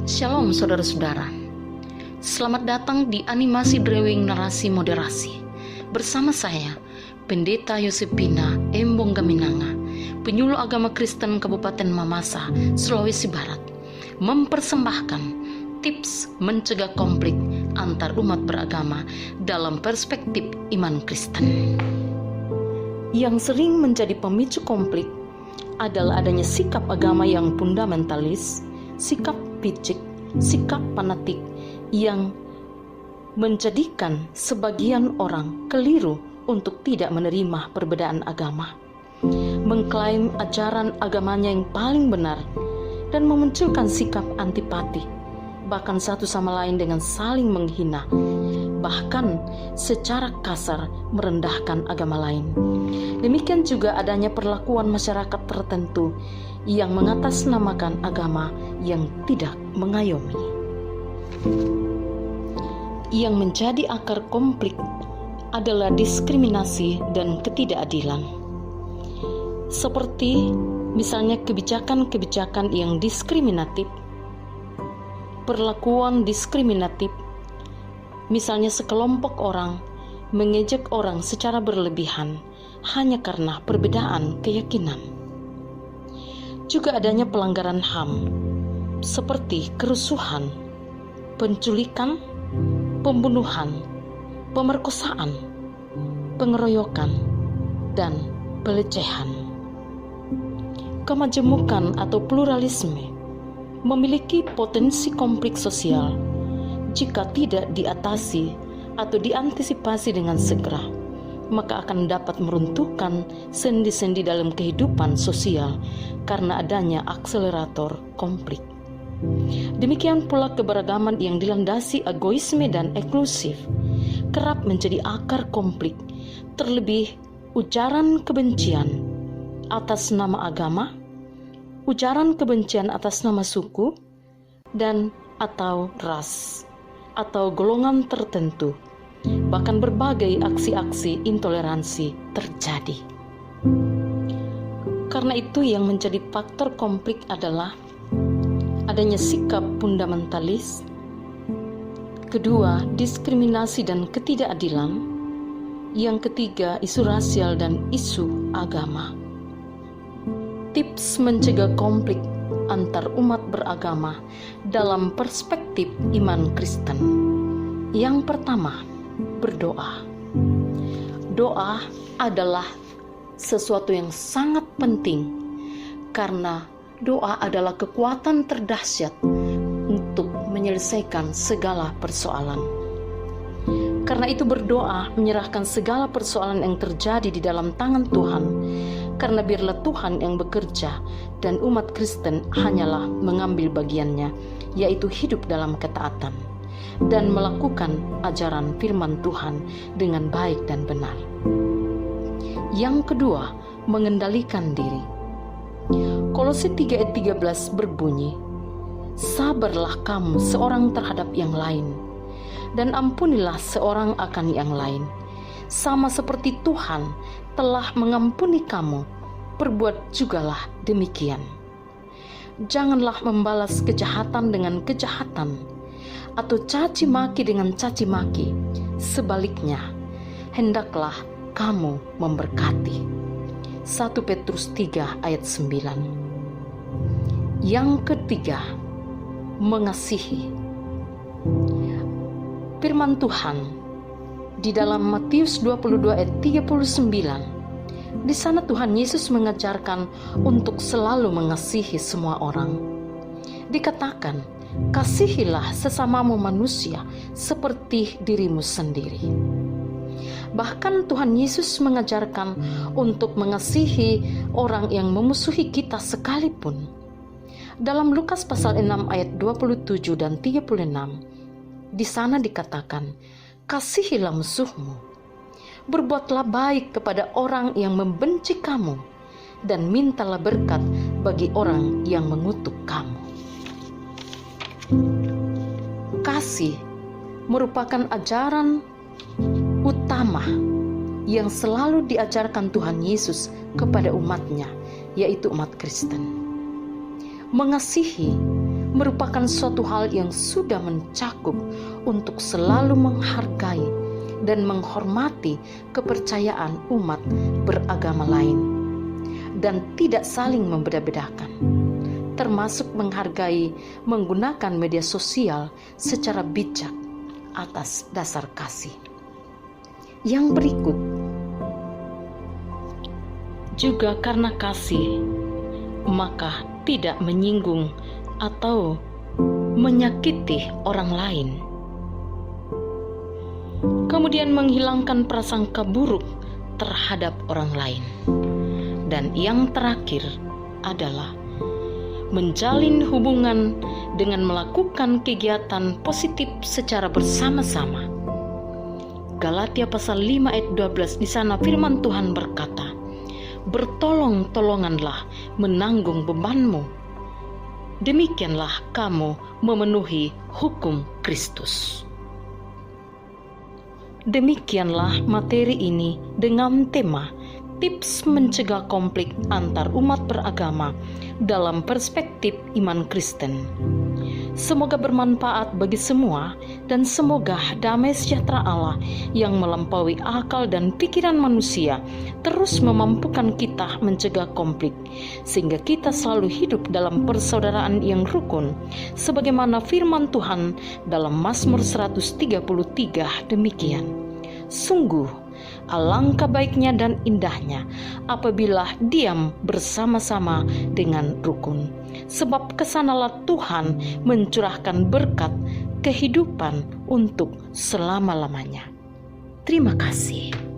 Shalom saudara-saudara. Selamat datang di animasi drawing narasi moderasi. Bersama saya, Pendeta Yosepina Embong Gaminanga, penyuluh agama Kristen Kabupaten Mamasa, Sulawesi Barat, mempersembahkan tips mencegah konflik antar umat beragama dalam perspektif iman Kristen. Yang sering menjadi pemicu konflik adalah adanya sikap agama yang fundamentalis, sikap picik, sikap fanatik yang menjadikan sebagian orang keliru untuk tidak menerima perbedaan agama, mengklaim ajaran agamanya yang paling benar, dan memunculkan sikap antipati, bahkan satu sama lain dengan saling menghina, bahkan secara kasar merendahkan agama lain. Demikian juga adanya perlakuan masyarakat tertentu yang mengatasnamakan agama yang tidak mengayomi. Yang menjadi akar konflik adalah diskriminasi dan ketidakadilan. Seperti misalnya kebijakan-kebijakan yang diskriminatif, perlakuan diskriminatif, misalnya sekelompok orang mengejek orang secara berlebihan hanya karena perbedaan keyakinan. Juga adanya pelanggaran HAM seperti kerusuhan, penculikan, pembunuhan, pemerkosaan, pengeroyokan, dan pelecehan. Kemajemukan atau pluralisme memiliki potensi konflik sosial jika tidak diatasi atau diantisipasi dengan segera, maka akan dapat meruntuhkan sendi-sendi dalam kehidupan sosial karena adanya akselerator konflik. Demikian pula keberagaman yang dilandasi egoisme dan eksklusif kerap menjadi akar konflik, terlebih ujaran kebencian atas nama agama, ujaran kebencian atas nama suku, dan atau ras atau golongan tertentu. Bahkan berbagai aksi-aksi intoleransi terjadi. Karena itu yang menjadi faktor konflik adalah adanya sikap fundamentalis, kedua diskriminasi dan ketidakadilan, yang ketiga isu rasial dan isu agama. Tips mencegah konflik antar umat beragama dalam perspektif iman Kristen. Yang pertama, berdoa. Doa adalah sesuatu yang sangat penting karena doa adalah kekuatan terdahsyat untuk menyelesaikan segala persoalan. Karena itu berdoa menyerahkan segala persoalan yang terjadi di dalam tangan Tuhan, karena biarlah Tuhan yang bekerja dan umat Kristen hanyalah mengambil bagiannya, yaitu hidup dalam ketaatan dan melakukan ajaran firman Tuhan dengan baik dan benar. Yang kedua, mengendalikan diri. Kolose 3 ayat 13 berbunyi, "Sabarlah kamu seorang terhadap yang lain, dan ampunilah seorang akan yang lain. Sama seperti Tuhan telah mengampuni kamu, perbuat jugalah demikian. Janganlah membalas kejahatan dengan kejahatan, atau caci maki dengan caci maki. Sebaliknya, hendaklah kamu memberkati." 1 Petrus 3 ayat 9. Yang ketiga, mengasihi. Firman Tuhan di dalam Matius 22 ayat 39, di sana Tuhan Yesus mengajarkan untuk selalu mengasihi semua orang. Dikatakan, "Kasihilah sesamamu manusia seperti dirimu sendiri." Bahkan Tuhan Yesus mengajarkan untuk mengasihi orang yang memusuhi kita sekalipun. Dalam Lukas pasal 6 ayat 27 dan 36, di sana dikatakan, "Kasihilah musuhmu, berbuatlah baik kepada orang yang membenci kamu, dan mintalah berkat bagi orang yang mengutuk kamu." Kasih merupakan ajaran utama yang selalu diajarkan Tuhan Yesus kepada umatnya, yaitu umat Kristen. Mengasihi merupakan suatu hal yang sudah mencakup untuk selalu menghargai dan menghormati kepercayaan umat beragama lain dan tidak saling membeda-bedakan, termasuk menghargai menggunakan media sosial secara bijak atas dasar kasih. Yang berikut juga karena kasih, maka tidak menyinggung atau menyakiti orang lain. Kemudian menghilangkan prasangka buruk terhadap orang lain. Dan yang terakhir adalah menjalin hubungan dengan melakukan kegiatan positif secara bersama-sama. Galatia pasal 5 ayat 12, di sana firman Tuhan berkata, "Bertolong-tolonganlah menanggung bebanmu. Demikianlah kamu memenuhi hukum Kristus." Demikianlah materi ini dengan tema tips mencegah konflik antar umat beragama dalam perspektif iman Kristen. Semoga bermanfaat bagi semua, dan semoga damai sejahtera Allah yang melampaui akal dan pikiran manusia terus memampukan kita mencegah konflik, sehingga kita selalu hidup dalam persaudaraan yang rukun, sebagaimana firman Tuhan dalam Mazmur 133 demikian. Sungguh alangkah baiknya dan indahnya apabila diam bersama-sama dengan rukun, sebab kesanalah Tuhan mencurahkan berkat kehidupan untuk selama-lamanya. Terima kasih.